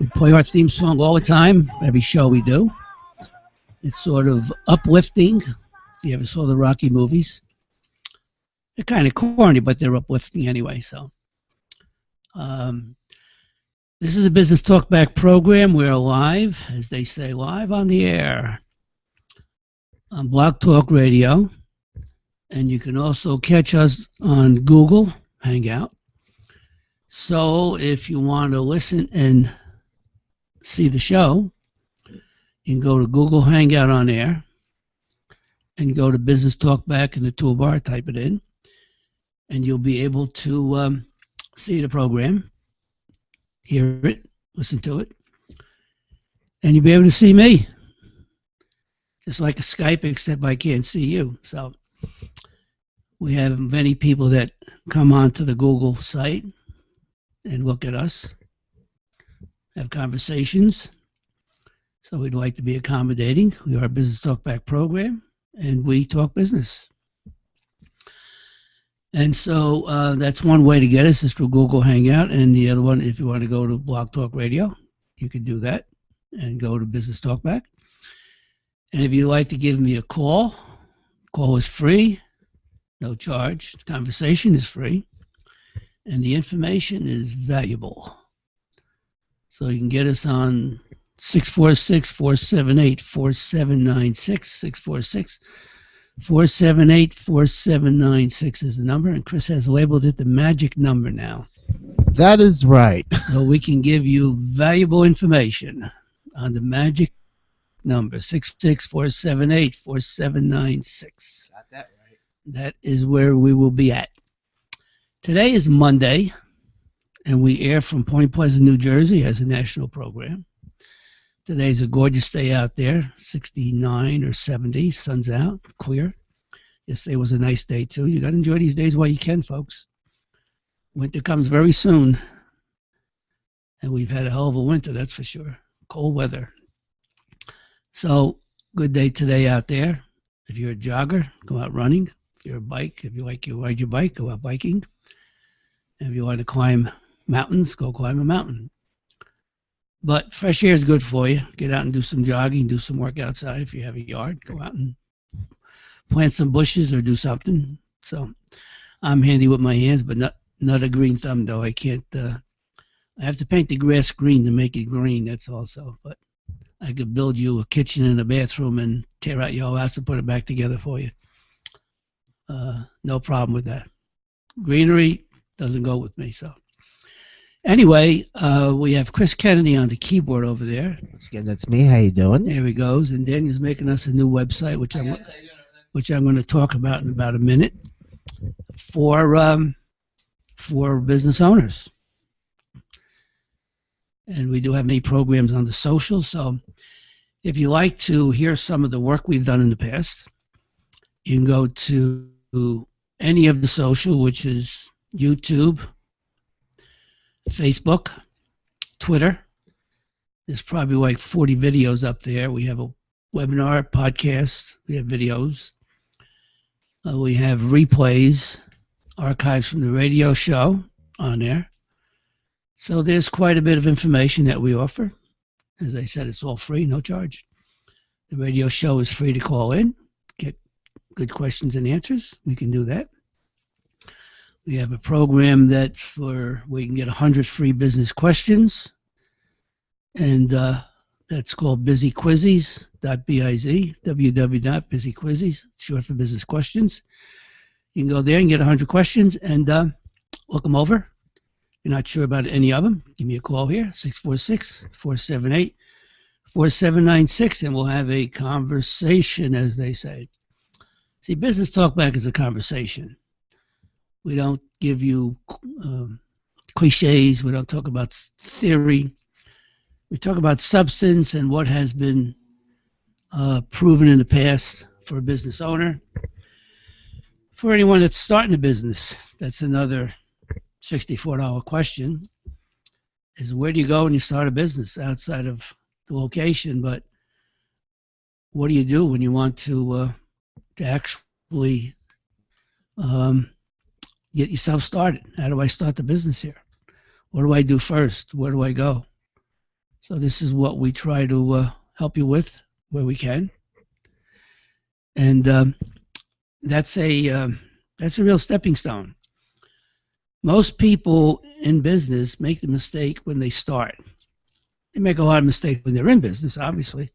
We play our theme song all the time, every show we do. It's sort of uplifting. If you ever saw the Rocky movies, they're kind of corny, but they're uplifting anyway. So, um, this is a Business Talkback program. We're live, as they say, live on the air on Blog Talk Radio. And you can also catch us on Google Hangout. So if you want to listen and see the show, you can go to Google Hangout on air and go to Business Talkback in the toolbar, type it in, and you'll be able to see the program, hear it, listen to it, and you'll be able to see me. Just like a Skype, except I can't see you. So we have many people that come onto the Google site and look at us, have conversations. So we'd like to be accommodating. We are a Business Talkback program, and we talk business. And so that's one way to get us is through Google Hangout. And the other one, if you want to go to Blog Talk Radio, you can do that and go to Business Talkback. And if you'd like to give me a call is free, no charge. The conversation is free, and the information is valuable. So you can get us on 646-478-4796, 646-478-4796 is the number, and Chris has labeled it the magic number now. That is right. So we can give you valuable information on the magic number, 646-478-4796. Got that right. That is where we will be at. Today is Monday, and we air from Point Pleasant, New Jersey as a national program. Today's a gorgeous day out there, 69 or 70, sun's out, clear. Yesterday was a nice day too. You got to enjoy these days while you can, folks. Winter comes very soon, and we've had a hell of a winter, that's for sure. Cold weather. So, good day today out there. If you're a jogger, go out running. If you're a bike, if you like to ride your bike, go out biking. And if you want to climb mountains, go climb a mountain. But fresh air is good for you. Get out and do some jogging, do some work outside. If you have a yard, go out and plant some bushes or do something. So I'm handy with my hands, but not a green thumb, though. I can't. I have to paint the grass green to make it green, that's also. But I could build you a kitchen and a bathroom and tear out your whole house and put it back together for you. No problem with that. Greenery doesn't go with me. So anyway, we have Chris Kennedy on the keyboard over there. Once again, that's me. How you doing? There he goes. And Daniel's making us a new website, which I'm going to talk about in about a minute for business owners. And we do have many programs on the social. So if you like to hear some of the work we've done in the past, you can go to any of the social, which is YouTube, Facebook, Twitter. There's probably like 40 videos up there. We have a webinar, podcast. We have videos. We have replays, archives from the radio show on there. So there's quite a bit of information that we offer. As I said, it's all free, no charge. The radio show is free to call in, get good questions and answers. We can do that. We have a program that's where we can get 100 free business questions, and that's called busyquizzes.biz, www.busyquizzes, short for business questions. You can go there and get 100 questions and look them over. If you're not sure about any of them, give me a call here, 646-478-4796, and we'll have a conversation, as they say. See, Business Talkback is a conversation. We don't give you cliches. We don't talk about theory. We talk about substance and what has been proven in the past for a business owner. For anyone that's starting a business, that's another $64 question, is where do you go when you start a business outside of the location, but what do you do when you want to actually get yourself started? How do I start the business here? What do I do first? Where do I go? So this is what we try to help you with where we can, and that's a real stepping stone. Most people in business make the mistake when they start. They make a lot of mistakes when they're in business, obviously,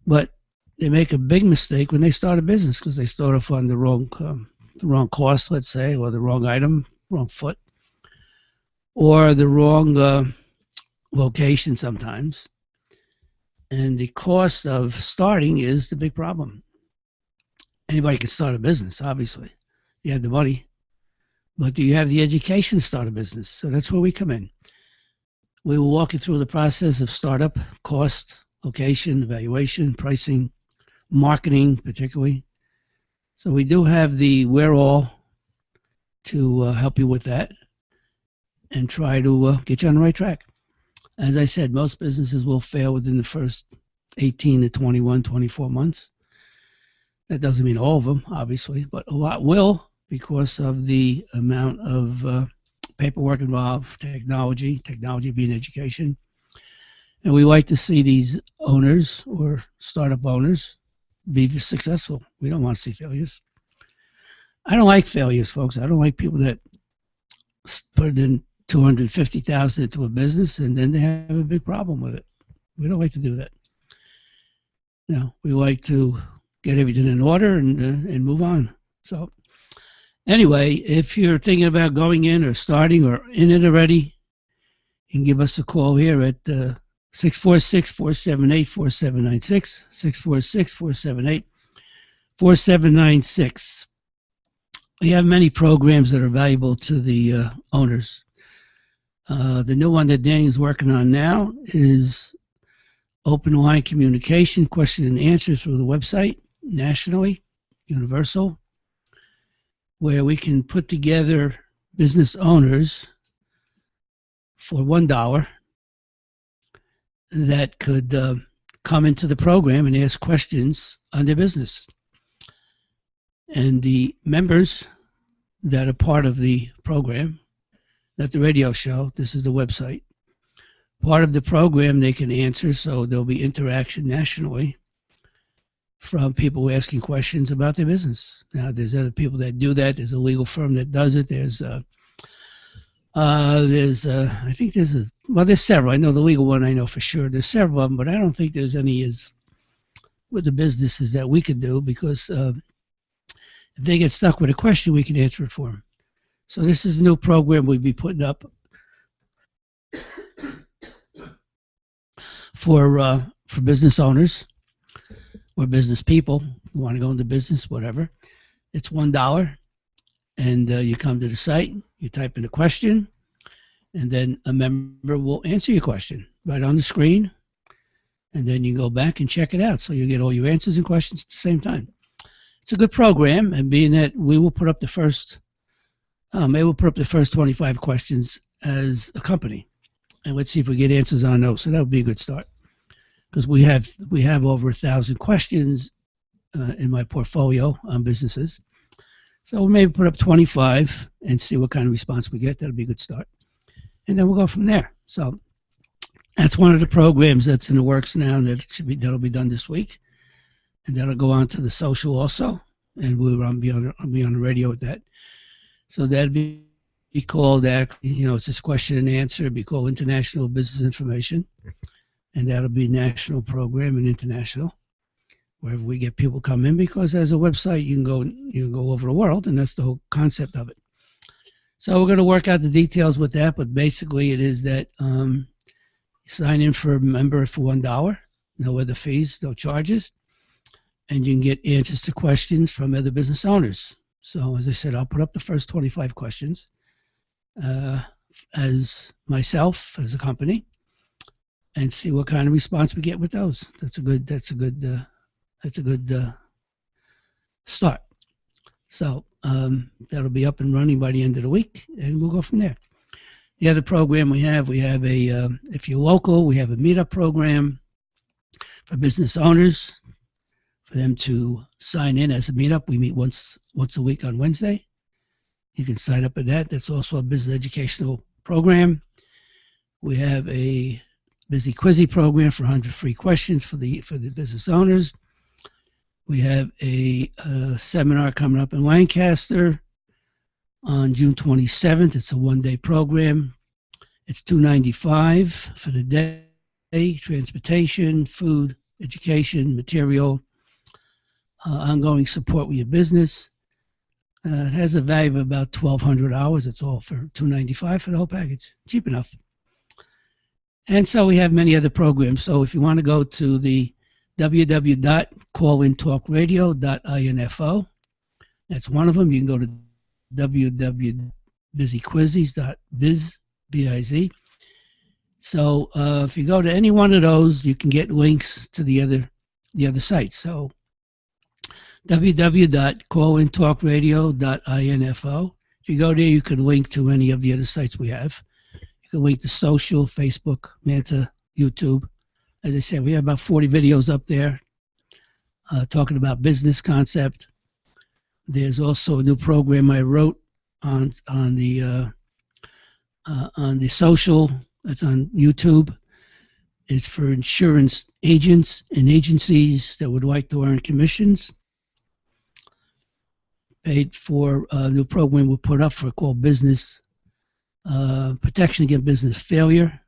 but they make a big mistake when they start a business because they start off on the wrong cost, let's say, or the wrong item, wrong foot, or the wrong location sometimes. And the cost of starting is the big problem. Anybody can start a business, obviously. You have the money, but do you have the education to start a business? So that's where we come in. We will walk you through the process of startup, cost, location, evaluation, pricing, marketing, particularly. So we do have the where-all to help you with that and try to get you on the right track. As I said, most businesses will fail within the first 18 to 21, 24 months. That doesn't mean all of them, obviously, but a lot will because of the amount of paperwork involved, technology being education. And we like to see these owners or startup owners be successful. We don't want to see failures. I don't like failures, folks. I don't like people that put in $250,000 into a business and then they have a big problem with it. We don't like to do that. We like to get everything in order and move on. So anyway, if you're thinking about going in or starting or in it already, you can give us a call here at 646-478-4796, 646-478-4796. We have many programs that are valuable to the owners. The new one that Danny's working on now is open line communication, question and answers through the website, nationally, universal, where we can put together business owners for $1 that could come into the program and ask questions on their business. And the members that are part of the program, not the radio show, this is the website, part of the program they can answer, so there'll be interaction nationally from people asking questions about their business. Now, there's other people that do that. There's a legal firm that does it. There's several. I know the legal one, I know for sure. There's several of them, but I don't think there's any as with the businesses that we could do because if they get stuck with a question, we can answer it for them. So this is a new program we'll be putting up for business owners or business people who want to go into business, whatever. It's $1, and you come to the site, you type in a question, and then a member will answer your question right on the screen, and then you go back and check it out. So you get all your answers and questions at the same time. It's a good program, and being that we will put up the first, maybe we'll put up the first 25 questions as a company, and let's see if we get answers on those. So that would be a good start, because we have over 1,000 questions in my portfolio on businesses. So we'll maybe put up 25 and see what kind of response we get. That'll be a good start, and then we'll go from there. So that's one of the programs that's in the works now that'll be done this week. And that'll go on to the social also, and we'll be on the radio with that. So that'd be called, it's this question and answer. It'd be called International Business Information, and that'll be national program and international, wherever we get people come in. Because as a website, you can go over the world, and that's the whole concept of it. So we're going to work out the details with that, but basically it is that you sign in for a member for $1, no other fees, no charges. And you can get answers to questions from other business owners. So as I said, I'll put up the first 25 questions as myself, as a company, and see what kind of response we get with those. That's a good start. So that'll be up and running by the end of the week, and we'll go from there. The other program we have a, if you're local, we have a meetup program for business owners, for them to sign in as a meetup. We meet once a week on Wednesday. You can sign up for that. That's also a business educational program. We have a Busy Quizzy program for 100 free questions for the business owners. We have a seminar coming up in Lancaster on June 27th. It's a one-day program. It's $295 for the day. Transportation, food, education, material, ongoing support with your business. It has a value of about $1,200. It's all for $295 for the whole package. Cheap enough. And so we have many other programs. So if you want to go to the www.callintalkradio.info, that's one of them. You can go to www.busyquizzies.biz, B-I-Z. So if you go to any one of those, you can get links to the other sites. So www.callintalkradio.info. If you go there, you can link to any of the other sites we have. You can link to social, Facebook, Manta, YouTube. As I said, we have about 40 videos up there talking about business concept. There's also a new program I wrote on the social. That's on YouTube. It's for insurance agents and agencies that would like to earn commissions. Paid for a new program we put up for called Business Protection Against Business Failure.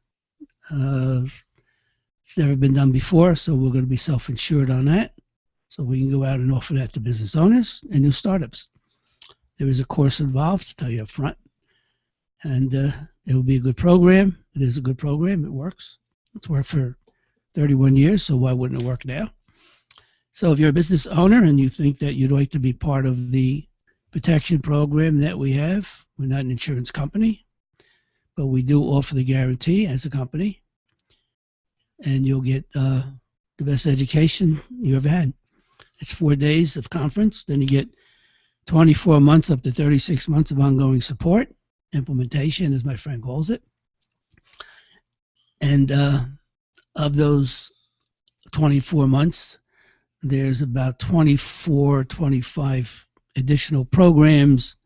It's never been done before, so we're going to be self-insured on that. So we can go out and offer that to business owners and new startups. There is a course involved, to tell you up front. And it will be a good program. It is a good program. It works. It's worked for 31 years, so why wouldn't it work now? So if you're a business owner and you think that you'd like to be part of the protection program that we have, we're not an insurance company, but we do offer the guarantee as a company, and you'll get the best education you ever had. It's 4 days of conference. Then you get 24 months up to 36 months of ongoing support, implementation, as my friend calls it. And of those 24 months, there's about 25 additional programs,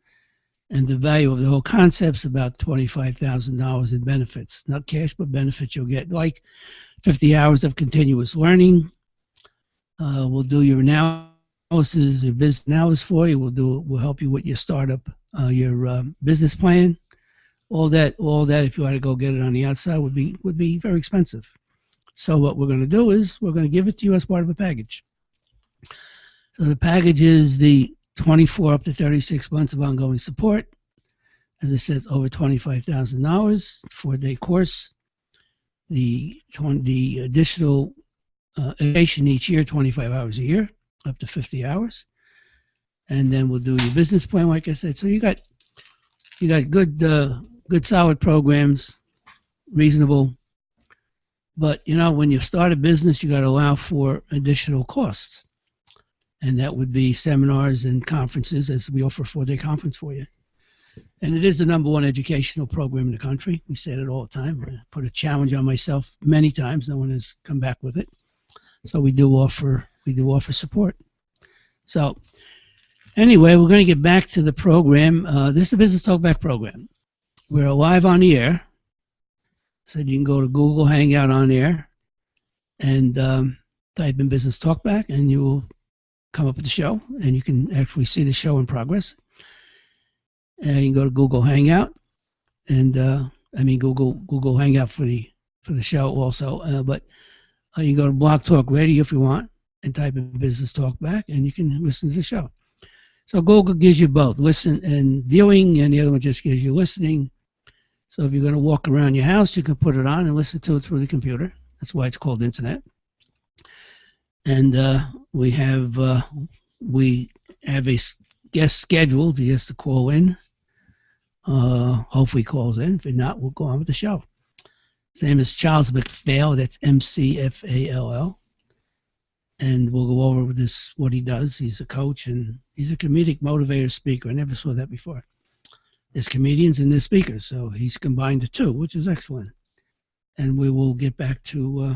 and the value of the whole concept's about $25,000 in benefits. Not cash, but benefits you'll get, like 50 hours of continuous learning. We'll do your analysis, your business analysis for you. We'll help you with your startup, your business plan. All that, if you want to go get it on the outside, would be very expensive. So what we're going to do is we're going to give it to you as part of a package. So the package is the 24 up to 36 months of ongoing support. As I said, it's over $25,000, 4-day course. The additional education each year, 25 hours a year, up to 50 hours. And then we'll do your business plan, like I said. So you got good solid programs, reasonable. But, you know, when you start a business, you got to allow for additional costs. And that would be seminars and conferences, as we offer a 4-day conference for you. And it is the #1 educational program in the country. We say it all the time. I put a challenge on myself many times. No one has come back with it. So we do offer support. So anyway, we're going to get back to the program. This is the Business Talkback program. We're live on the air. So you can go to Google Hangout on air and type in Business Talkback, and you will come up with the show, and you can actually see the show in progress. And you can go to Google Hangout, and Google Hangout for the show also. But you can go to Blog Talk Radio if you want, and type in Business Talkback, and you can listen to the show. So Google gives you both, listen and viewing, and the other one just gives you listening. So if you're going to walk around your house, you can put it on and listen to it through the computer. That's why it's called Internet. And we have a guest scheduled. He has to call in. Hopefully he calls in. If not, we'll go on with the show. His name is Charles McFall. That's McFall. And we'll go over what he does. He's a coach, and he's a comedic motivator speaker. I never saw that before. There's comedians and there's speakers, so he's combined the two, which is excellent. And we will get back to,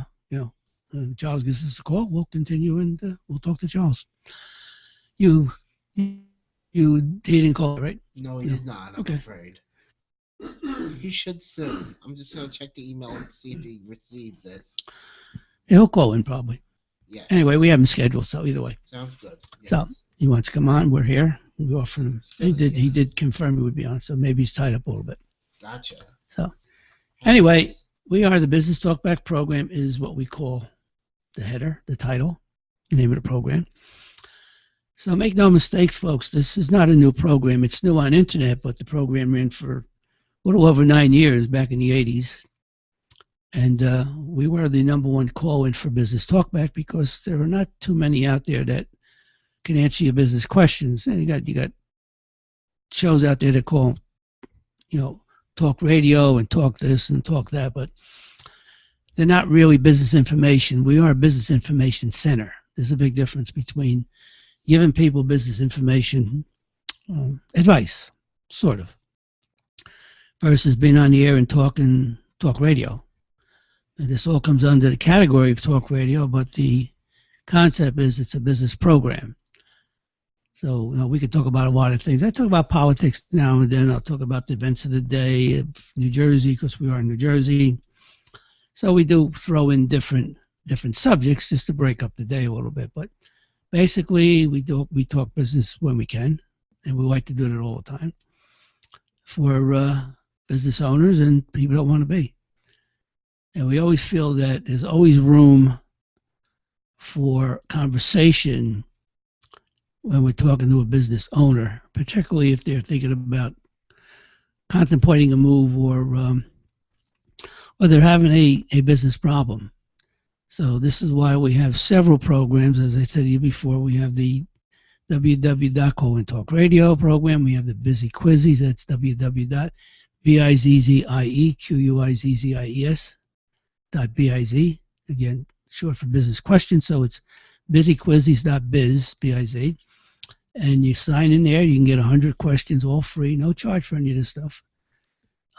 Charles gives us a call. We'll continue, and we'll talk to Charles. He didn't call, right? No, he did not, I'm afraid. He should soon. I'm just gonna check the email and see if he received it. He'll call in probably. Anyway, we Yes. have him scheduled, so either way. Sounds good. So Yes. he wants to come on. We're here. We offer him. It's He good, did. He yeah. did confirm he would be on. So maybe he's tied up a little bit. Gotcha. So anyway, Happens. we are the Business Talkback program. Is what we call the header, the title, the name of the program. So make no mistakes, folks. This is not a new program. It's new on internet, but the program ran for a little over 9 years back in the 80s. And we were the number one call-in for Business Talkback because there are not too many out there that can answer your business questions. And you got shows out there that call, talk radio and talk this and talk that, but they're not really business information. We are a business information center. There's a big difference between giving people business information, advice, sort of, versus being on the air and talk radio. And this all comes under the category of talk radio, but the concept is it's a business program. So we could talk about a lot of things. I talk about politics now and then. I'll talk about the events of the day of New Jersey because we are in New Jersey. So we do throw in different subjects just to break up the day a little bit. But basically, we talk business when we can, and we like to do it all the time for business owners and people that want to be. And we always feel that there's always room for conversation when we're talking to a business owner, particularly if they're thinking about contemplating a move or they're having a business problem. So this is why we have several programs. As I said to you before, we have the www.call-in-talk radio program. We have the Busy Quizzies. That's www.bizzquizzies.biz. Again, short for business questions. So it's busyquizzies.biz, B-I-Z. And you sign in there. You can get 100 questions, all free, no charge for any of this stuff.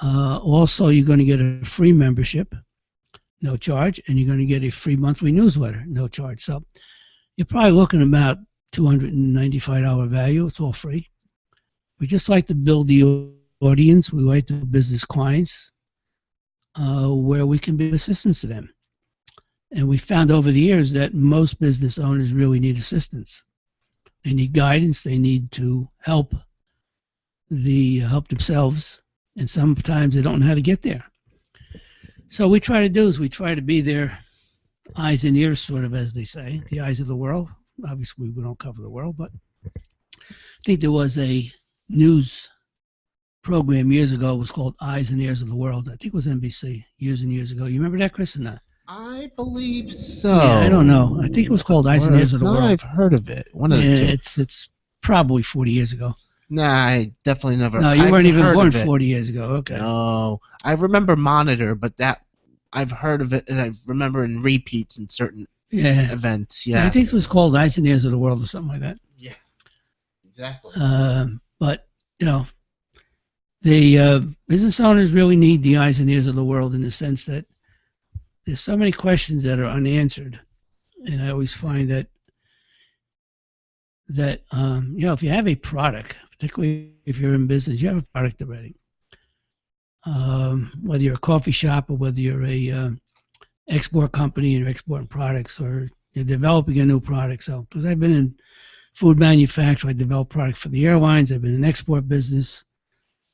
Also, you're going to get a free membership, no charge, and you're going to get a free monthly newsletter, no charge. So you're probably looking at about $295 value. It's all free. We just like to build the audience. We like to build business clients where we can be of assistance to them. And we found over the years that most business owners really need assistance. They need guidance. They need to help themselves. And sometimes they don't know how to get there. So we try to be their eyes and ears, sort of, as they say, the eyes of the world. Obviously, we don't cover the world, but I think there was a news program years ago. It was called Eyes and Ears of the World. I think it was NBC years and years ago. You remember that, Chris, or not? I believe so. Yeah, I don't know. I think it was called Eyes and Ears of the World. I've heard of it. One of the two. It's probably 40 years ago. Nah, I definitely never. No, you I've weren't even heard born of it. 40 years ago. Okay. No, I remember Monitor, but that I've heard of it, and I remember in repeats in certain events. Yeah, I think it was called Eyes and Ears of the World or something like that. Yeah, exactly. But the business owners really need the eyes and ears of the world in the sense that there's so many questions that are unanswered, and I always find that if you have a product, particularly if you're in business, you have a product already. Whether you're a coffee shop or whether you're a export company and you're exporting products or you're developing a new product. So, because I've been in food manufacturing, I developed product for the airlines. I've been in export business.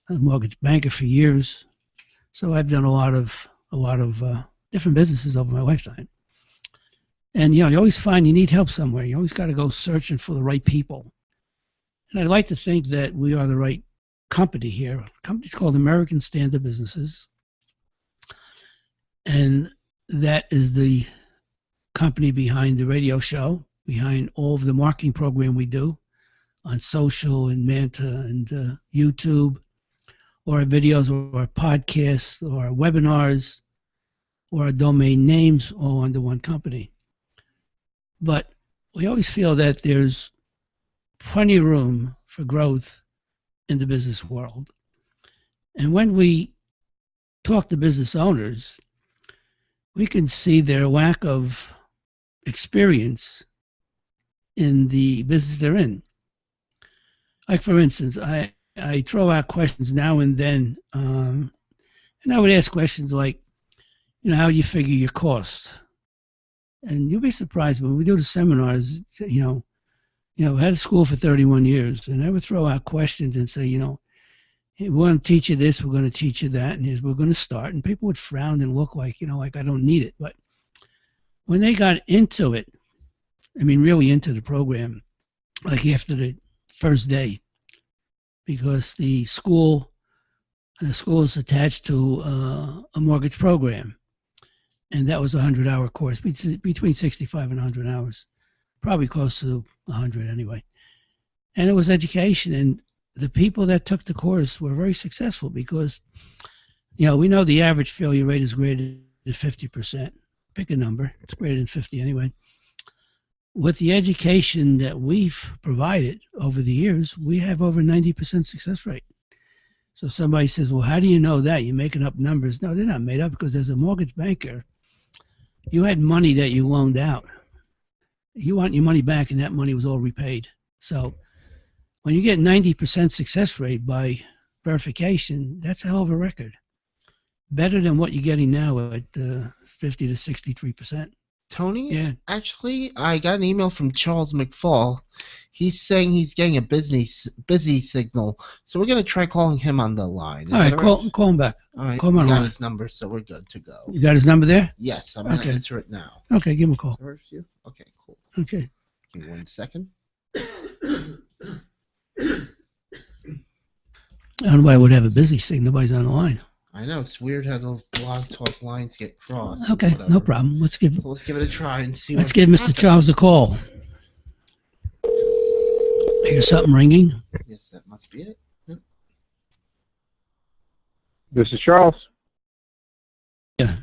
I was a mortgage banker for years. So I've done a lot of different businesses over my lifetime. And you always find you need help somewhere. You always got to go searching for the right people. And I'd like to think that we are the right company here. The company's called American Standard Businesses. And that is the company behind the radio show, behind all of the marketing program we do on social and Manta and YouTube, or our videos or our podcasts or our webinars or our domain names all under one company. But we always feel that there's plenty of room for growth in the business world. And when we talk to business owners, we can see their lack of experience in the business they're in. Like, for instance, I I throw out questions now and then, and I would ask questions like, how do you figure your costs? And you'll be surprised when we do the seminars. I had a school for 31 years, and I would throw out questions and say, hey, we're going to teach you this, we're going to teach you that, and we're going to start. And people would frown and look like, like I don't need it. But when they got into it, really into the program, like after the first day, because the school is attached to a mortgage program, and that was a 100-hour course, between 65 and 100 hours, probably close to 100 anyway. And it was education, and the people that took the course were very successful because, we know the average failure rate is greater than 50%. Pick a number, it's greater than 50 anyway. With the education that we've provided over the years, we have over 90% success rate. So somebody says, well, how do you know that? You're making up numbers. No, they're not made up, because as a mortgage banker, you had money that you loaned out. You want your money back, and that money was all repaid. So when you get 90% success rate by verification, that's a hell of a record. Better than what you're getting now at 50 to 63%. Tony? Yeah. Actually, I got an email from Charles McFall. He's saying he's getting a busy signal, so we're gonna try calling him on the line. All right, call him back. All right, call him we on got line. his number, so we're good to go. You got his number there? Yes, I'm gonna answer it now. Okay, give him a call. Okay, cool. Okay. Give me 1 second. I don't know why I would have a busy signal. Nobody's on the line. I know, it's weird how the blog talk lines get crossed. Okay, no problem. Let's give it a try and see. Let's give Mr. Charles a call. I hear something ringing. Yes, that must be it. Yep. This is Charles. Yeah.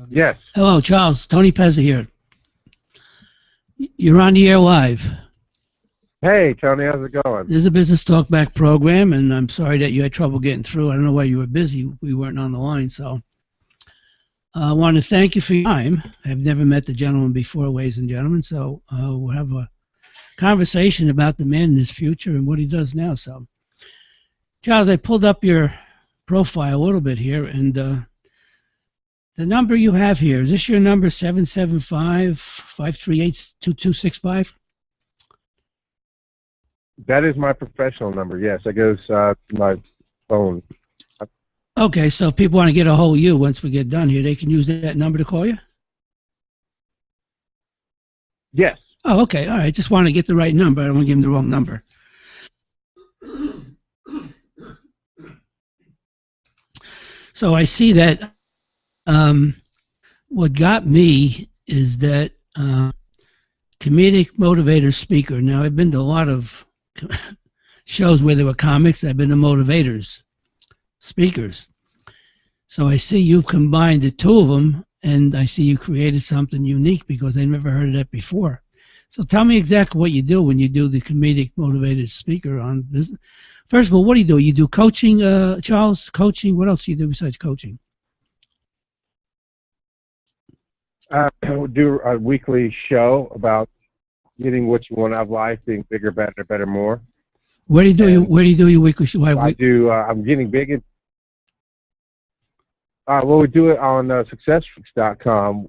Yes. Hello, Charles. Tony Pezza here. You're on the air live. Hey, Tony, how's it going? This is a Business Talkback program, and I'm sorry that you had trouble getting through. I don't know why you were busy. We weren't on the line, so I want to thank you for your time. I've never met the gentleman before, ladies and gentlemen, so we'll have a conversation about the man in his future and what he does now. So, Charles, I pulled up your profile a little bit here, and the number you have here, is this your number, 775-538-2265? That is my professional number, yes. That goes to my phone. Okay, so if people want to get a hold of you once we get done here, they can use that number to call you? Yes. Oh, okay, all right. Just want to get the right number. I don't want to give them the wrong number. So I see that what got me is that comedic motivator speaker. Now, I've been to a lot of shows where there were comics. I've been to motivators, speakers. So I see you've combined the two of them, and I see you created something unique because I never heard of that before. So tell me exactly what you do when you do the comedic motivated speaker on business. First of all, what do? You do coaching, Charles? Coaching? What else do you do besides coaching? We do a weekly show about getting what you want out of life, being bigger, better, better, more. Where do you do your weekly show? I do. I'm getting big. Well, we do it on successfreaks.com.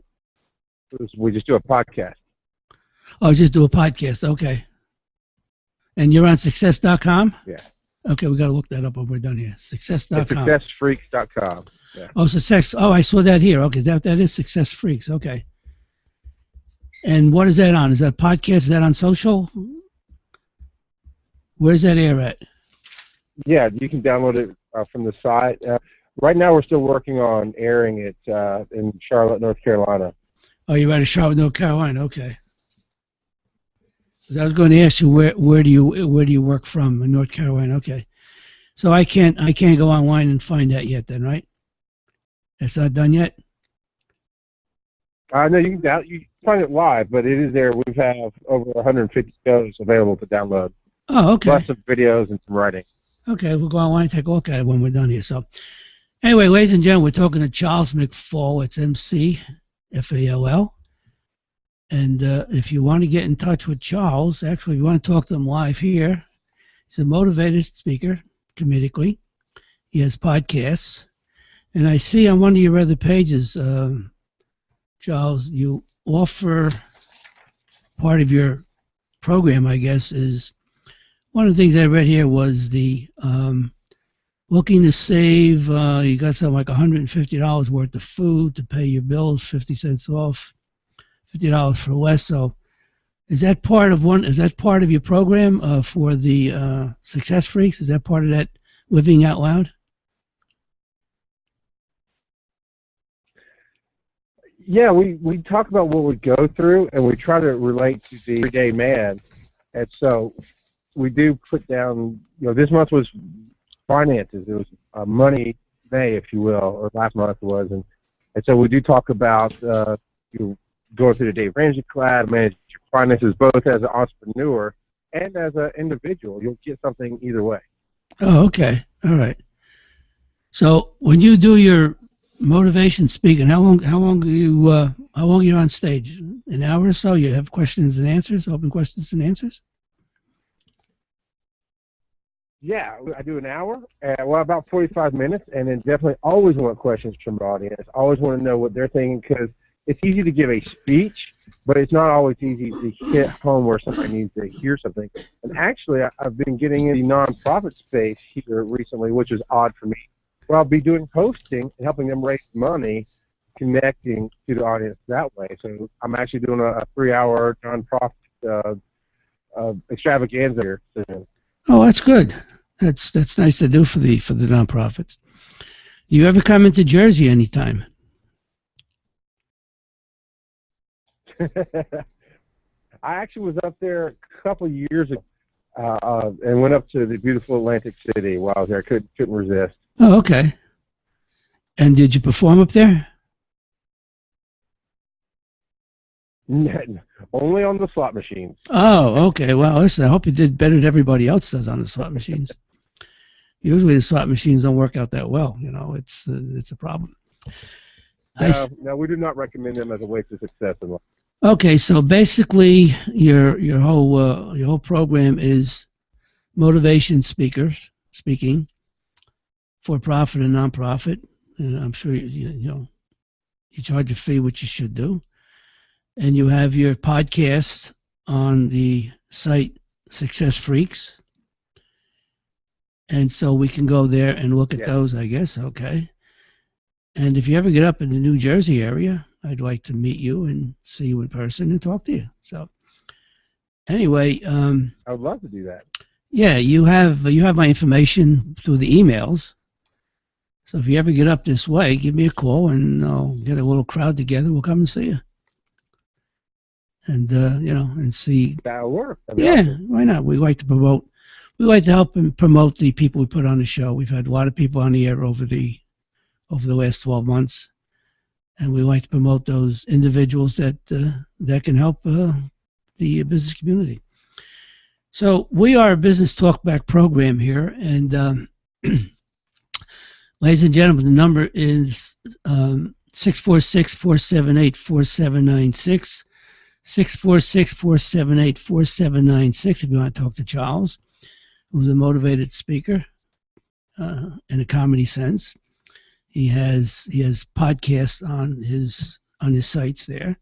We just do a podcast. Oh, just do a podcast. Okay. And you're on success.com? Yeah. Okay, we got to look that up when we're done here. Success.com. Successfreaks.com. Yeah. Oh, success. Oh, I saw that here. Okay, that is Success Freaks. Okay. And what is that on? Is that a podcast? Is that on social? Where's that air at? Yeah, you can download it from the site. Right now, we're still working on airing it in Charlotte, North Carolina. Oh, you're out of Charlotte, North Carolina. Okay. 'Cause I was going to ask you where do you work from in North Carolina? Okay. So I can't go online and find that yet, then, right? That's not done yet. No, you can find it live, but it is there. We have over 150 shows available to download. Oh, okay. Lots of videos and some writing. Okay, we'll go online and take a look at it when we're done here. So, anyway, ladies and gentlemen, we're talking to Charles McFall. It's McFall. And if you want to get in touch with Charles, actually, if you want to talk to him live here, He's a motivated speaker, comedically. He has podcasts. And I see on one of your other pages, Charles, you offer part of your program, I guess, is one of the things I read here was the looking to save, you got something like $150 worth of food to pay your bills, 50 cents off, $50 for less. So is that part of your program for the Success Freaks? Is that part of that Living Out Loud? Yeah, we talk about what we go through, and we try to relate to the everyday man. And so we do put down, this month was finances. It was money day, if you will, or last month was. And so we do talk about you going through the Dave Ramsey class, manage your finances, both as an entrepreneur and as an individual. You'll get something either way. Oh, okay. All right. So when you do your motivation speaking, how long are you on stage? An hour or so? You have questions and answers, open questions and answers? Yeah, I do an hour, about 45 minutes, and then definitely always want questions from the audience. Always want to know what they're thinking, because it's easy to give a speech, but it's not always easy to hit home where somebody needs to hear something. And actually, I've been getting in the nonprofit space here recently, which is odd for me, where I'll be doing hosting and helping them raise money, connecting to the audience that way. So I'm actually doing a 3-hour nonprofit extravaganza here soon. Oh, that's good. That's nice to do for the nonprofits. Do you ever come into Jersey anytime? I actually was up there a couple of years ago and went up to the beautiful Atlantic City while I was there. I couldn't resist. Oh, okay. And did you perform up there? Only on the slot machines. Oh, okay. Well, listen, I hope you did better than everybody else does on the slot machines. Usually the slot machines don't work out that well. It's a problem. No, we do not recommend them as a way to success in life. Okay, so basically your whole program is motivation speaking, for profit and nonprofit, and I'm sure you charge a fee, which you should do, and you have your podcast on the site Success Freaks, and so we can go there and look at those, I guess. Okay, and if you ever get up in the New Jersey area, I'd like to meet you and see you in person and talk to you. So anyway, I would love to do that. Yeah, you have my information through the emails. So if you ever get up this way, give me a call and I'll get a little crowd together. We'll come and see you. And and see. That'll work. Awesome. Why not? We like to help and promote the people we put on the show. We've had a lot of people on the air over the last 12 months, and we like to promote those individuals that can help the business community. So we are a business talkback program here, and ladies and gentlemen, the number is 646-478-4796, 646-478-4796 if you want to talk to Charles, who's a motivated speaker in a comedy sense. He has podcasts on his sites there.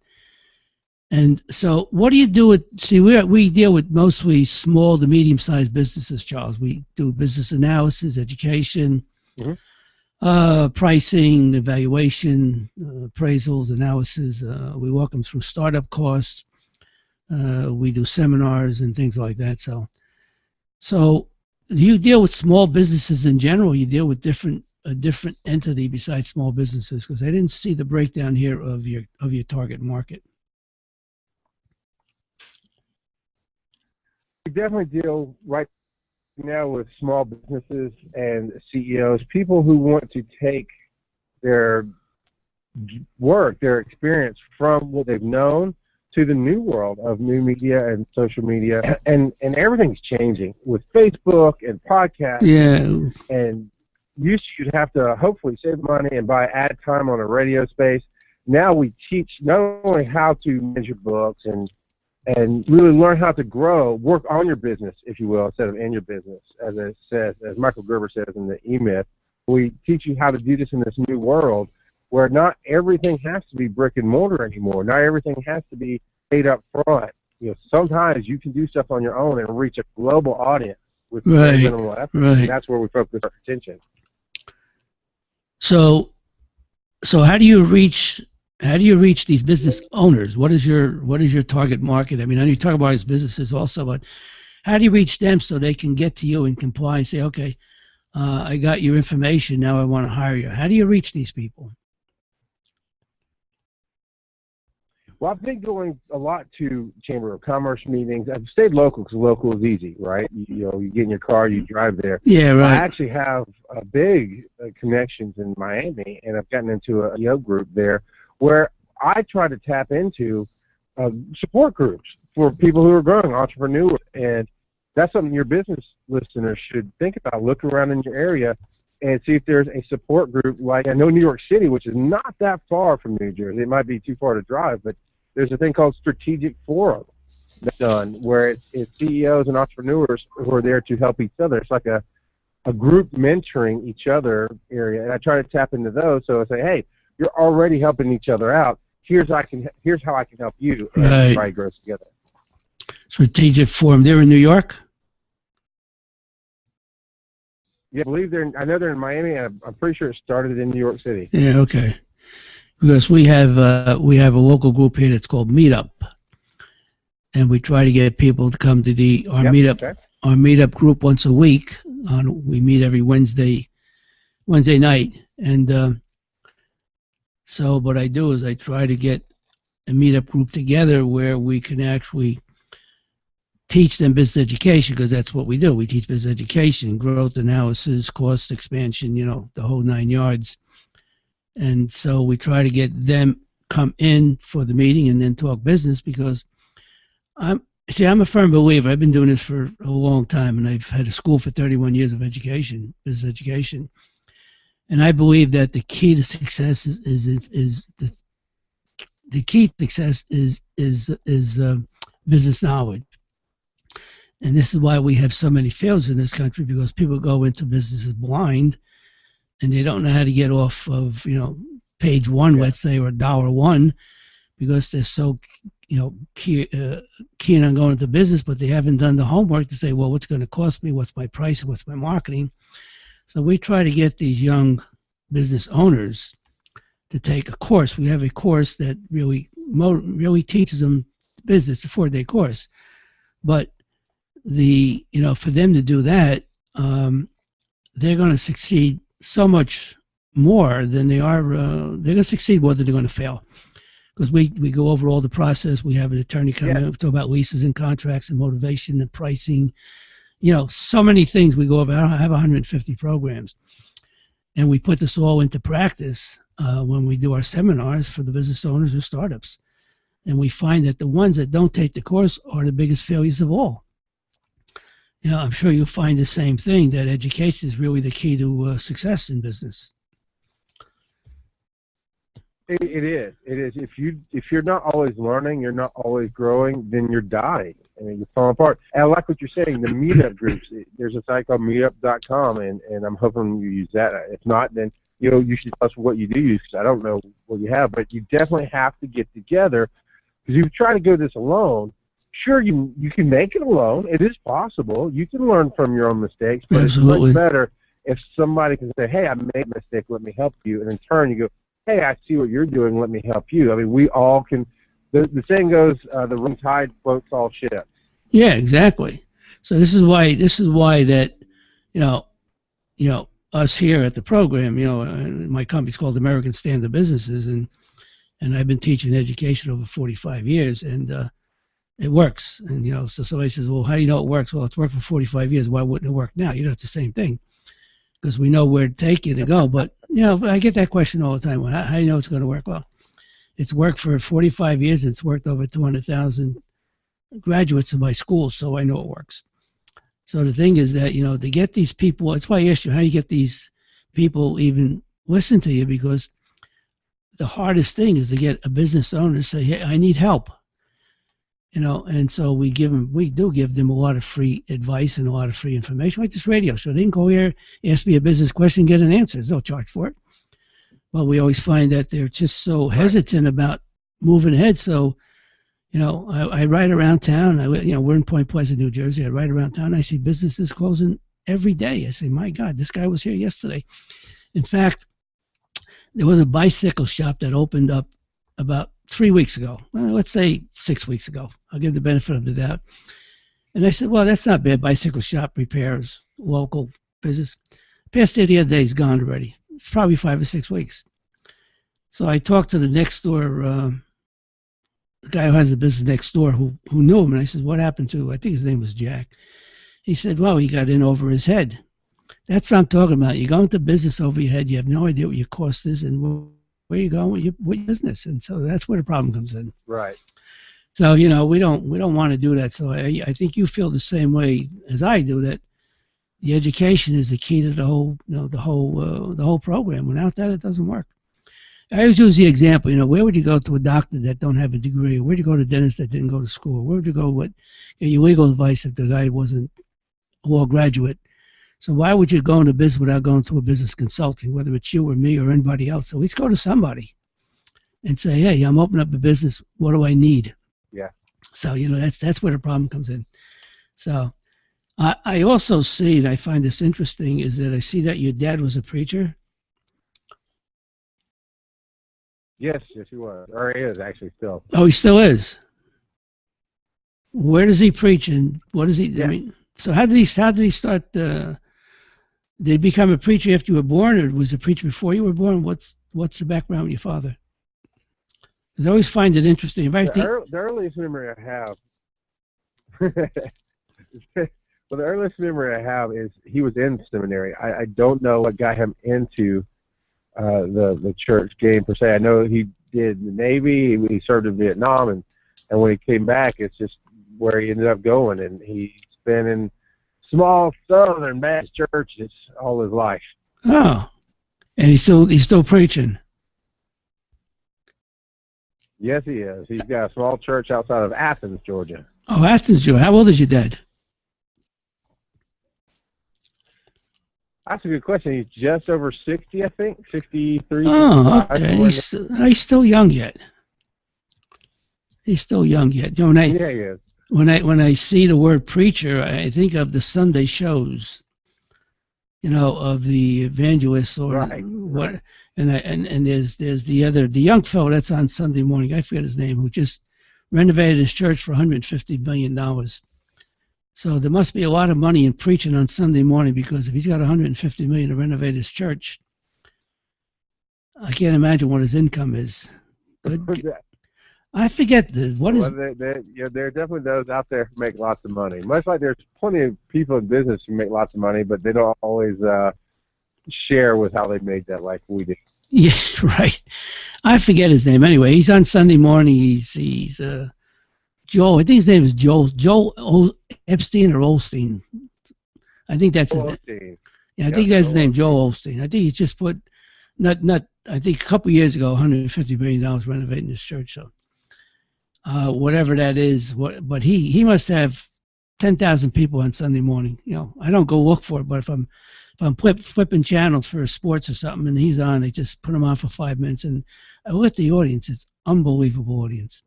And so what do you do with, we deal with mostly small to medium-sized businesses, Charles. We do business analysis, education, pricing, evaluation, appraisals, analysis. We walk them through startup costs. We do seminars and things like that. So you deal with small businesses in general. You deal with a different entity besides small businesses, because I didn't see the breakdown here of your target market. We definitely deal right now with small businesses and CEOs, people who want to take their work, their experience from what they've known to the new world of new media and social media, and everything's changing with Facebook and podcasts. Yeah. And used to you'd have to hopefully save money and buy ad time on a radio space. Now we teach not only how to manage your books and and really learn how to grow, work on your business, if you will, instead of in your business. As it says, as Michael Gerber says in the E-Myth, we teach you how to do this in this new world where not everything has to be brick and mortar anymore. Not everything has to be paid up front. Sometimes you can do stuff on your own and reach a global audience with very minimal effort. Right. And that's where we focus our attention. So how do you reach these business owners? What is your target market? I mean, I know you talk about as businesses also, but how do you reach them so they can get to you and comply and say, okay, I got your information, now I want to hire you? How do you reach these people? Well, I've been going a lot to Chamber of Commerce meetings. I've stayed local because local is easy, right? You get in your car, you drive there. Yeah, right. I actually have big connections in Miami, and I've gotten into a yoga group there where I try to tap into support groups for people who are growing, entrepreneurs. And that's something your business listeners should think about. Look around in your area and see if there's a support group. Like I know New York City, which is not that far from New Jersey. It might be too far to drive, but there's a thing called Strategic Forum that's done where it's CEOs and entrepreneurs who are there to help each other. It's like a group mentoring each other area, and I try to tap into those. So I say, hey, you're already helping each other out. Here's how I can help you, and everybody grows together. Strategic Forum. They're in New York? Yeah, I know they're in Miami, and I'm pretty sure it started in New York City. Yeah, okay. Because we have a local group here that's called Meetup, and we try to get people to come to our meetup group once a week. We meet every Wednesday night, and so what I do is I try to get a meetup group together where we can actually teach them business education, because that's what we do. We teach business education, growth analysis, cost expansion, the whole 9 yards. And so we try to get them come in for the meeting and then talk business, because I'm a firm believer. I've been doing this for a long time, and I've had a school for 31 years of education, business education. And I believe that the key to success is business knowledge. And this is why we have so many failures in this country, because people go into businesses blind, and they don't know how to get off of page one, let's say, or $1, because they're so keen on going into business, but they haven't done the homework to say, well, what's going to cost me, what's my price, what's my marketing. So we try to get these young business owners to take a course. We have a course that really teaches them business, a 4-day course. But for them to do that, they're going to succeed so much more than they are. They're going to succeed more than they're going to fail, because we go over all the process. We have an attorney come in, we talk about leases and contracts and motivation and pricing. So many things we go over. I have 150 programs, and we put this all into practice when we do our seminars for the business owners or startups. And we find that the ones that don't take the course are the biggest failures of all. I'm sure you'll find the same thing, that education is really the key to success in business. It is. If you're not always learning, you're not always growing, then you're dying. You're falling apart. And I like what you're saying. The meetup groups. There's a site called meetup.com, and I'm hoping you use that. If not, then you should tell us what you do use, because I don't know what you have. But you definitely have to get together, because if you try to go this alone, sure, you can make it alone. It is possible. You can learn from your own mistakes, but Absolutely. It's much better if somebody can say, hey, I made a mistake, let me help you. And in turn, you go, hey, I see what you're doing, let me help you. I mean, we all can. The saying goes, the wrong tide floats all ships. Yeah, exactly. So this is why that, us here at the program, my company's called American Standard Businesses, and I've been teaching education over 45 years, and it works. And so somebody says, well, how do you know it works? Well, it's worked for 45 years. Why wouldn't it work now? It's the same thing, because we know where to take it and go. But I get that question all the time. Well, how do you know it's going to work? Well, it's worked for 45 years. It's worked over 200,000 graduates in my school, so I know it works. So the thing is that to get these people, that's why I asked you, how do you get these people even listen to you? Because the hardest thing is to get a business owner to say, hey, I need help. And so we do give them a lot of free advice and a lot of free information, like this radio show. They can go here, ask me a business question, get an answer. There's no charge for it. But we always find that they're just so hesitant about moving ahead. So, I ride around town. We're in Point Pleasant, New Jersey. I ride around town. I see businesses closing every day. I say, my God, this guy was here yesterday. In fact, there was a bicycle shop that opened up about 3 weeks ago. Well, let's say 6 weeks ago. I'll give the benefit of the doubt. And I said, well, that's not bad. Bicycle shop repairs, local business. Past there the other day is gone already. It's probably 5 or 6 weeks. So I talked to the next door, the guy who has the business next door who knew him. And I said, what happened to, I think his name was Jack. He said, well, he got in over his head. That's what I'm talking about. You go into business over your head. You have no idea what your cost is and where you going with your business. And so that's where the problem comes in. Right. So, we don't want to do that. So I think you feel the same way as I do, that the education is the key to the whole program. Without that, it doesn't work. I always use the example, where would you go to a doctor that don't have a degree? Where would you go to a dentist that didn't go to school? Where would you go get your legal advice if the guy wasn't a law graduate? So why would you go into business without going to a business consulting, whether it's you or me or anybody else? So let's go to somebody and say, hey, I'm opening up a business. What do I need? Yeah. So, that's where the problem comes in. So I also see, and I find this interesting, is that I see that your dad was a preacher. Yes, he was. Or he is actually still. Oh, he still is. Where does he preach, and what is he? Yeah. I mean, so how did he start? Did he become a preacher after you were born, or was a preacher before you were born? What's the background with your father? Because I always find it interesting. If the earliest memory I have, the earliest memory I have is he was in seminary. I don't know what got him into the church game per se. I know he did the Navy. He served in Vietnam, and when he came back, it's just where he ended up going. And he's been in small Southern Baptist churches all his life. Oh, and he's still preaching. Yes, he is. He's got a small church outside of Athens, Georgia. Oh, Athens, Georgia. How old is your dad? That's a good question. He's just over 60, I think. 63. Oh, okay. He's still young yet. He's still young yet. Yeah, he is. When I see the word preacher, I think of the Sunday shows, of the evangelists or right. what. Right. And there's the young fellow that's on Sunday morning. I forget his name, who just renovated his church for $150 million. So there must be a lot of money in preaching on Sunday morning, because if he's got $150 million to renovate his church, I can't imagine what his income is. Good. I forget what is. Well, there are definitely those out there who make lots of money. Much like there's plenty of people in business who make lots of money, but they don't always share with how they made that like we do. Yeah, right. I forget his name. Anyway, he's on Sunday morning. He's Joel. I think his name is Joel Epstein or Olstein. I think that's his name. Yeah, I think that's his name, Joel Olstein. I think he just put not. I think a couple years ago, $150 million renovating this church. So whatever that is, but he must have 10,000 people on Sunday morning. I don't go look for it, but if I'm flipping channels for sports or something and he's on, I just put him on for 5 minutes, and I look at the audience. It's unbelievable audience.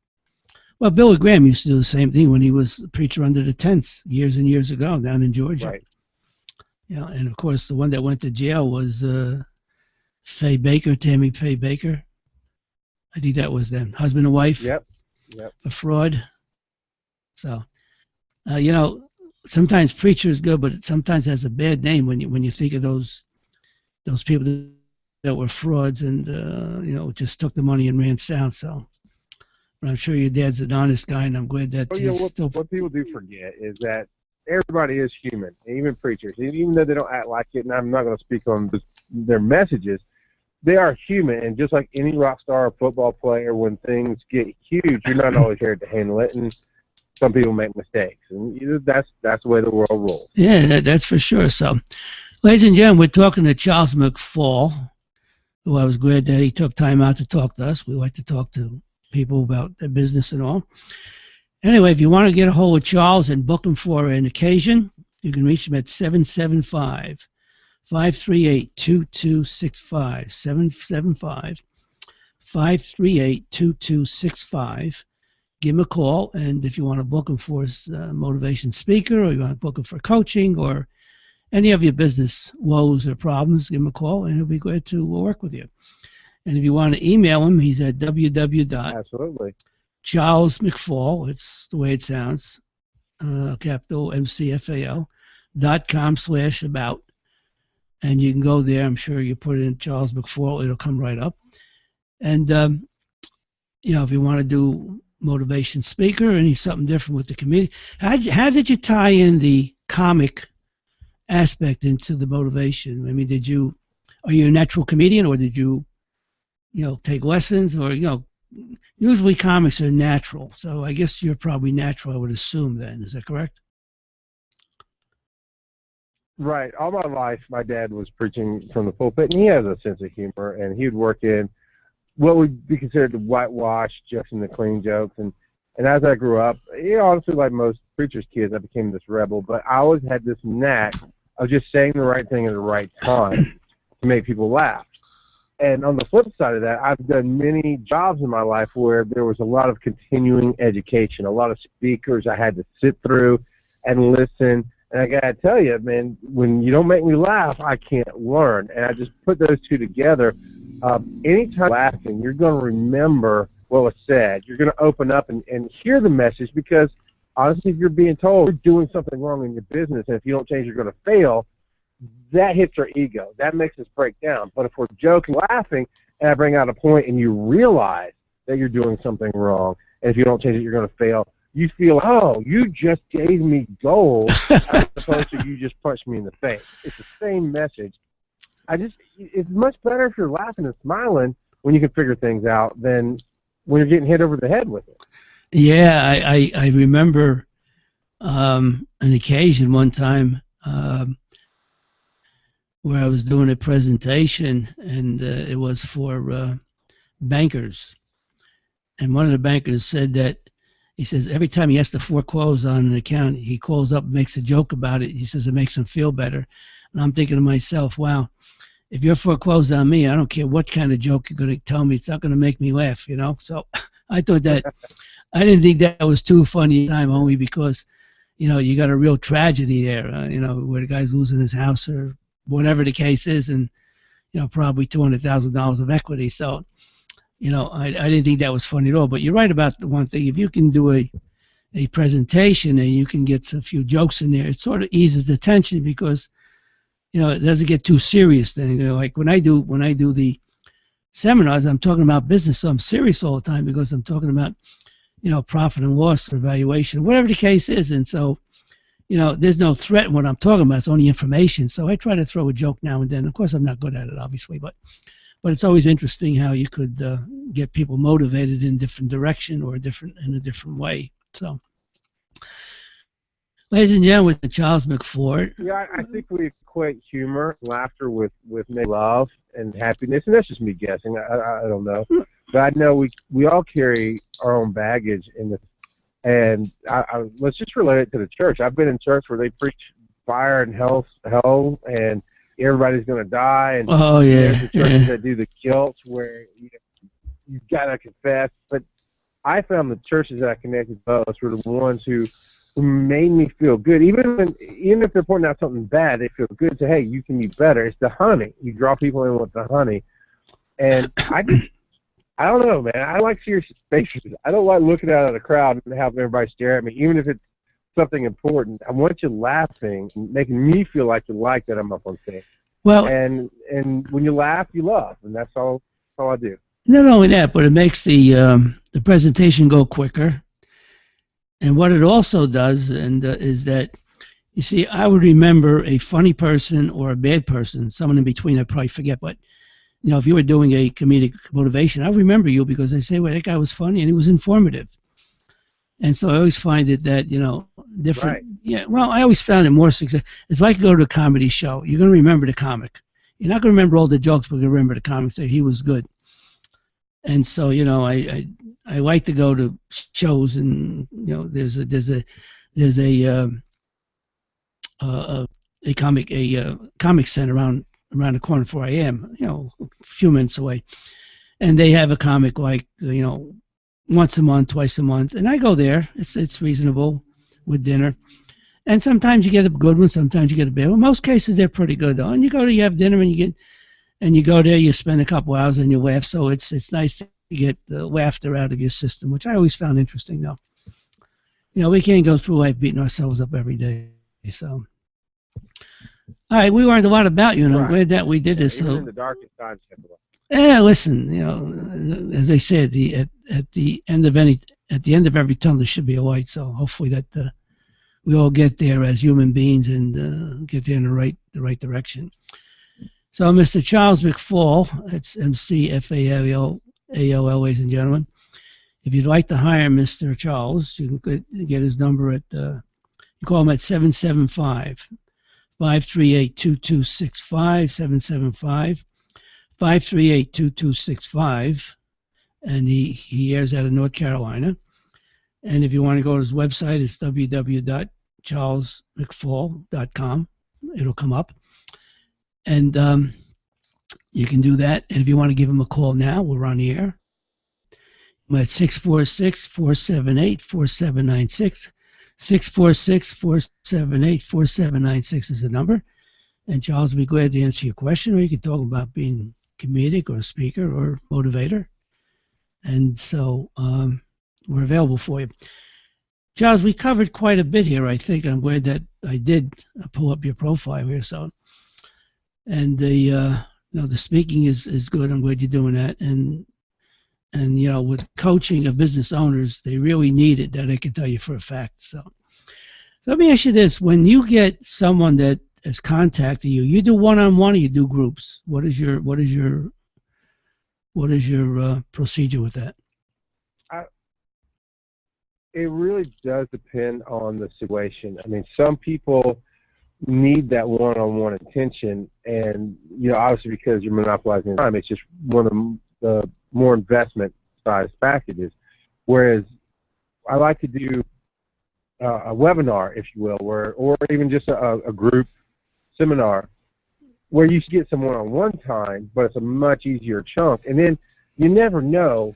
Well, Billy Graham used to do the same thing when he was a preacher under the tents years and years ago down in Georgia. Right. And of course the one that went to jail was Tammy Faye Baker. I think that was them, husband and wife. Yep. For fraud. So, sometimes preacher is good, but it sometimes has a bad name when you think of those people that were frauds and just took the money and ran south. So, but I'm sure your dad's an honest guy, and I'm glad that he's still. What people do forget is that everybody is human, even preachers, even though they don't act like it. And I'm not going to speak on their messages. They are human, and just like any rock star or football player, when things get huge, you're not always here to handle it, and some people make mistakes, and that's the way the world rolls. Yeah, that's for sure. So, ladies and gentlemen, we're talking to Charles McFall, who I was glad that he took time out to talk to us. We like to talk to people about their business and all. Anyway, if you want to get a hold of Charles and book him for an occasion, you can reach him at 775-538-2265, 775-538-2265. Give him a call, and if you want to book him for his motivation speaker, or you want to book him for coaching, or any of your business woes or problems, give him a call, and he'll be glad to work with you. And if you want to email him, he's at Absolutely. Charles McFall, it's the way it sounds, capital MCFAL.com/about. And you can go there. I'm sure you put it in Charles McFall, it'll come right up. And, if you want to do motivation speaker, and he's something different with the community. How did you tie in the comic aspect into the motivation? I mean, are you a natural comedian, or did you, take lessons, or, usually comics are natural. So I guess you're probably natural, I would assume then. Is that correct? Right. All my life, my dad was preaching from the pulpit, and he has a sense of humor, and he would work in what would be considered the whitewash jokes and the clean jokes. And as I grew up, honestly, like most preachers' kids, I became this rebel, but I always had this knack of just saying the right thing at the right time to make people laugh. And on the flip side of that, I've done many jobs in my life where there was a lot of continuing education, a lot of speakers I had to sit through and listen. And I got to tell you, man, when you don't make me laugh, I can't learn. And I just put those two together. Anytime you're laughing, you're going to remember what was said. You're going to open up and hear the message, because, honestly, if you're being told you're doing something wrong in your business, and if you don't change, you're going to fail, that hits our ego. That makes us break down. But if we're joking, laughing, and I bring out a point and you realize that you're doing something wrong, and if you don't change it, you're going to fail, you feel, oh, you just gave me gold, as opposed to you just punched me in the face. It's the same message. It's much better if you're laughing and smiling when you can figure things out than when you're getting hit over the head with it. Yeah, I remember an occasion one time where I was doing a presentation, and it was for bankers. And one of the bankers said that, he says, every time he has to foreclose on an account, he calls up and makes a joke about it. He says it makes him feel better. And I'm thinking to myself, wow, if you're foreclosed on me, I don't care what kind of joke you're going to tell me, it's not going to make me laugh, So I thought that, I didn't think that was too funny at the time, only because, you got a real tragedy there, where the guy's losing his house or whatever the case is, and, probably $200,000 of equity. So, I didn't think that was funny at all. But you're right about the one thing. If you can do a presentation and you can get a few jokes in there, it sort of eases the tension, because it doesn't get too serious then. Like when I do the seminars, I'm talking about business, so I'm serious all the time, because I'm talking about, profit and loss or valuation, whatever the case is. And so, there's no threat in what I'm talking about. It's only information. So I try to throw a joke now and then. Of course, I'm not good at it, obviously, but it's always interesting how you could get people motivated in a different direction or in a different way. So, ladies and gentlemen, with Charles McFall. Yeah, I think we equate humor, laughter with maybe love and happiness, and that's just me guessing. I don't know, but I know we all carry our own baggage in this. And let's just relate it to the church. I've been in church where they preach fire and hell, and everybody's going to die. And there's the churches that do the guilt where you've got to confess. But I found the churches that I connected most were the ones who made me feel good. Even if they're pointing out something bad, they feel good. Say, hey, you can be better. It's the honey. You draw people in with the honey. And I don't know, man. I like serious faces. I don't like looking out at a crowd and having everybody stare at me, even if it's something important. I want you laughing and making me feel like you like that I'm up on stage. Well, and when you laugh, you love, and that's all I do. Not only that, but it makes the presentation go quicker. And what it also does, is that, you see, I would remember a funny person or a bad person, someone in between. I probably forget, but if you were doing a comedic motivation, I remember you because they say, well, that guy was funny and he was informative. And so I always find it that, different. Right. Yeah, well, I always found it more success. It's like you go to a comedy show. You're going to remember the comic. You're not going to remember all the jokes, but you're going to remember the comic. Say he was good. And so, I I like to go to shows, and there's a comic center around the corner from where I am, a few minutes away, and they have a comic like once a month, twice a month, and I go there. It's reasonable with dinner, and sometimes you get a good one, sometimes you get a bad one. In most cases, they're pretty good though. And you go to you have dinner, and you go there, you spend a couple hours, and you laugh. So it's nice to get the laughter out of your system, which I always found interesting though. We can't go through life beating ourselves up every day. So, all right, we learned a lot about you, and I'm glad that we did this. Even So, in the darkest times. yeah, listen, as they say, at the end of every tunnel there should be a light. So hopefully that we all get there as human beings and get there in the right direction. So, Mr. Charles McFall, it's McFall, ladies and gentlemen. If you'd like to hire Mr. Charles, you can get his number at you call him at 775-538-2265, 775-538-2265, and he airs out of North Carolina. And if you want to go to his website, it's www.charlesmcfall.com. It'll come up. And you can do that. And if you want to give him a call now, we're on the air. I'm at 646-478-4796. 646-478-4796 is the number. And Charles will be glad to answer your question, or you can talk about being comedic or a speaker or motivator. And so we're available for you. Charles, we covered quite a bit here, I think. I'm glad that I did pull up your profile here. So, and the speaking is good. I'm glad you're doing that. And with coaching of business owners, they really need it. That I can tell you for a fact. So let me ask you this: when you get someone that has contacted you, you do one-on-one or you do groups? What is your procedure with that? It really does depend on the situation. I mean, some people need that one-on-one attention, and obviously because you're monopolizing time, it's just one of the more investment-sized packages. Whereas I like to do a webinar, if you will, or even just a group seminar where you should get some one-on-one time, but it's a much easier chunk. And then you never know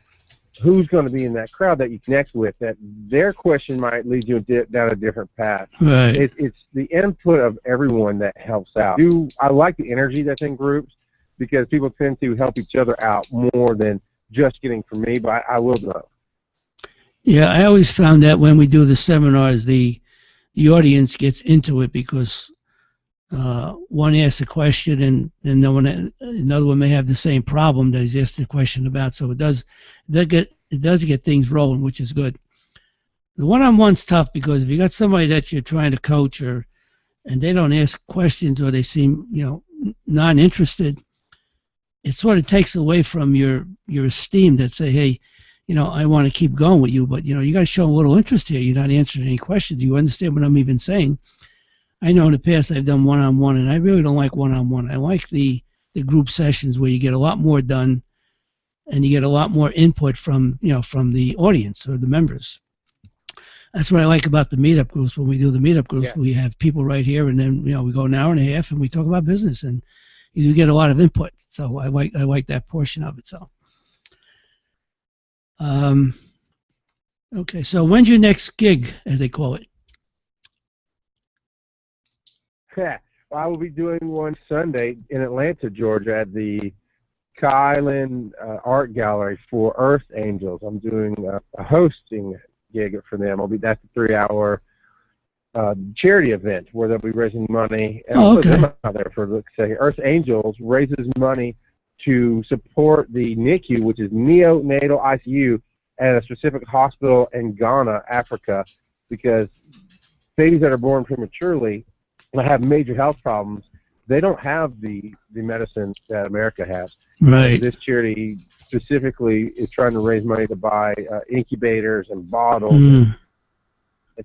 who's going to be in that crowd that you connect with, that their question might lead you down a different path. Right. It's the input of everyone that helps out. I like the energy that's in groups because people tend to help each other out more than just getting from me, but I will do it. Yeah, I always found that when we do the seminars, the audience gets into it because one asks a question and another one may have the same problem that he's asked the question about. So it does get things rolling, which is good. The one-on-one's tough because if you got somebody that you're trying to coach and they don't ask questions or they seem non-interested, it sort of takes away from your esteem that say, hey, I want to keep going with you, but you got to show a little interest here. You're not answering any questions. You understand what I'm even saying? I know in the past I've done one-on-one, and I really don't like one-on-one. I like the group sessions where you get a lot more done, and you get a lot more input from the audience or the members. That's what I like about the meetup groups. When we do the meetup groups, we have people right here, and then we go an hour and a half, and we talk about business, and you do get a lot of input. So I like that portion of it. So, okay. So when's your next gig, as they call it? Yeah, well, I will be doing one Sunday in Atlanta, Georgia, at the Kylan Art Gallery for Earth Angels. I'm doing a hosting gig for them. That's a 3-hour charity event where they'll be raising money. And I'll put them out there for a second. Earth Angels raises money to support the NICU, which is neonatal ICU, at a specific hospital in Ghana, Africa, because babies that are born prematurely have major health problems. They don't have the medicine that America has. Right. This charity specifically is trying to raise money to buy incubators and bottles and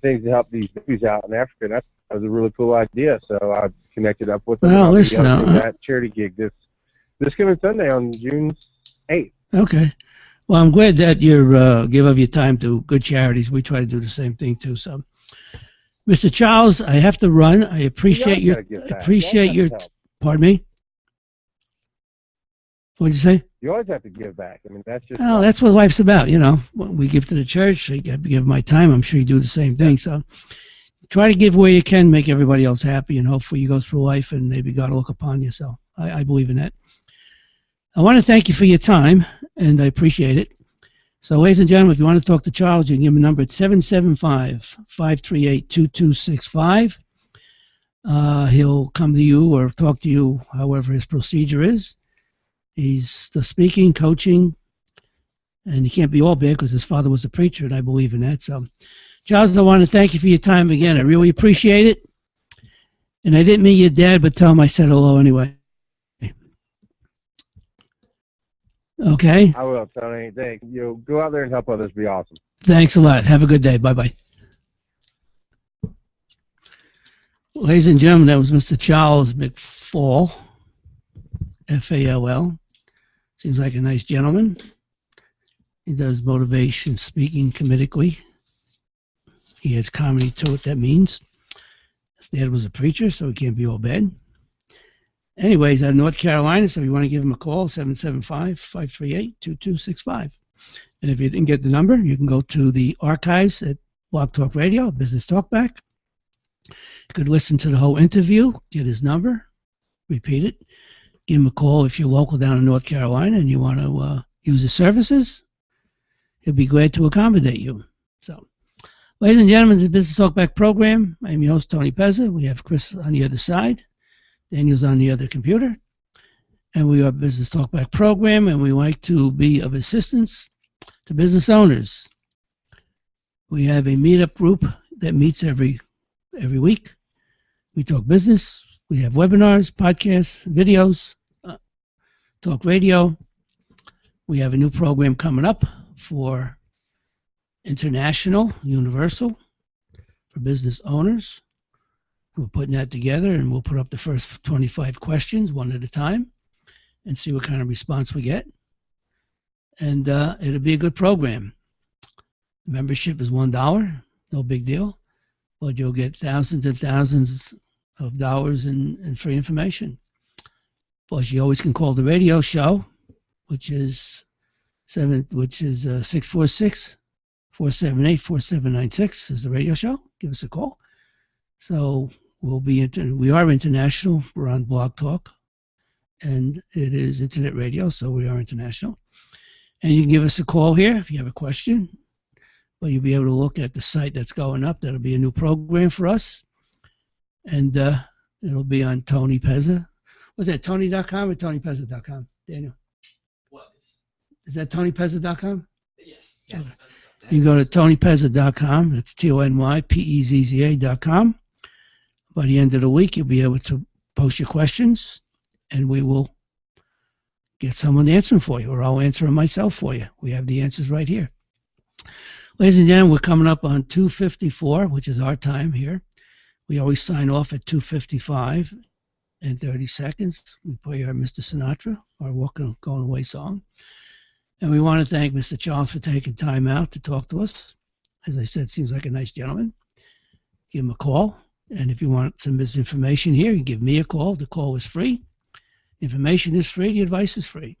things to help these babies out in Africa. That was a really cool idea. So I connected up with them. Well, listen, that charity gig this coming Sunday on June 8th. Okay. Well, I'm glad that you're give of your time to good charities. We try to do the same thing too. So, Mr. Charles, I have to run. I appreciate You your always gotta give back. appreciate You your. always have to help. Pardon me. What'd you say? You always have to give back. I mean, that's just. Oh, that's what life's about, you know. We give to the church. I give my time. I'm sure you do the same thing. So, try to give where you can, make everybody else happy, and hopefully you go through life and maybe God will look upon you. So, I believe in that. I want to thank you for your time, and I appreciate it. So, ladies and gentlemen, if you want to talk to Charles, you can give him a number at 775-538-2265. He'll come to you or talk to you however his procedure is. He's the speaking, coaching, and he can't be all bad because his father was a preacher, and I believe in that. So, Charles, I want to thank you for your time again. I really appreciate it. And I didn't meet your dad, but tell him I said hello anyway. Okay? I will, Tony. Thank you. Go out there and help others. Be awesome. Thanks a lot. Have a good day. Bye-bye. Ladies and gentlemen, that was Mr. Charles McFall, F-A-L-L. Seems like a nice gentleman. He does motivation speaking comedically. He has comedy to it, that means. His dad was a preacher, so he can't be all bad. Anyways, out of North Carolina, so if you want to give him a call, 775-538-2265. And if you didn't get the number, you can go to the archives at Blog Talk Radio, Business Talkback. You could listen to the whole interview, get his number, repeat it. Give him a call if you're local down in North Carolina and you want to use his services. He'll be glad to accommodate you. So, ladies and gentlemen, this is Business Talkback program. I'm your host, Tony Pezza. We have Chris on the other side. Daniel's on the other computer. And we are Business Talkback program, and we like to be of assistance to business owners. We have a meetup group that meets every week. We talk business. We have webinars, podcasts, videos, talk radio. We have a new program coming up for International, Universal, for business owners. We're putting that together, and we'll put up the first 25 questions one at a time and see what kind of response we get. And it'll be a good program. Membership is $1, no big deal, but you'll get thousands and thousands of dollars in free information. Plus, you always can call the radio show, which is 646-478-4796 is the radio show. Give us a call. So we are international. We're on Blog Talk, and it is internet radio, so we are international. And you can give us a call here if you have a question. Well, you'll be able to look at the site that's going up. That'll be a new program for us. And it'll be on Tony Pezza. Was that Tony.com or TonyPezza.com, Daniel? What? Is that TonyPezza.com? Yes. Yes. You go to TonyPezza.com. That's TonyPezza.com. By the end of the week, you'll be able to post your questions, and we will get someone to answer them for you, or I'll answer them myself for you. We have the answers right here. Ladies and gentlemen, we're coming up on 2:54, which is our time here. We always sign off at 2:55 and 30 seconds. We play our Mr. Sinatra, our Going Away song. And we want to thank Mr. Charles for taking time out to talk to us. As I said, seems like a nice gentleman. Give him a call. And if you want some misinformation here, you give me a call. The call is free. Information is free. The advice is free.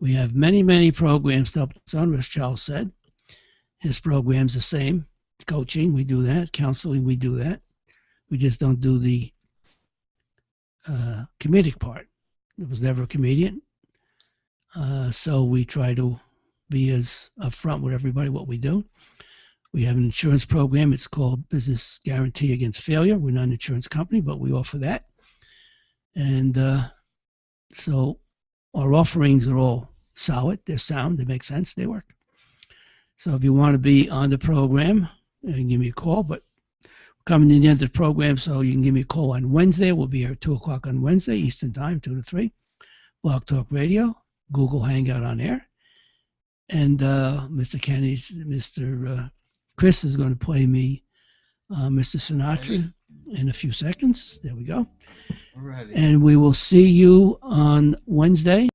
We have many, many programs to help us on, as Charles said. His program's the same. Coaching, we do that. Counseling, we do that. We just don't do the comedic part. It was never a comedian. So we try to be as upfront with everybody what we do. We have an insurance program. It's called Business Guarantee Against Failure. We're not an insurance company, but we offer that. And so our offerings are all solid. They're sound. They make sense. They work. So if you want to be on the program, you can give me a call. But we're coming to the end of the program, so you can give me a call on Wednesday. We'll be here at 2 o'clock on Wednesday, Eastern Time, 2 to 3. Blog Talk Radio, Google Hangout on air. And Mr. Chris is going to play me Mr. Sinatra in a few seconds. There we go. Alrighty. And we will see you on Wednesday.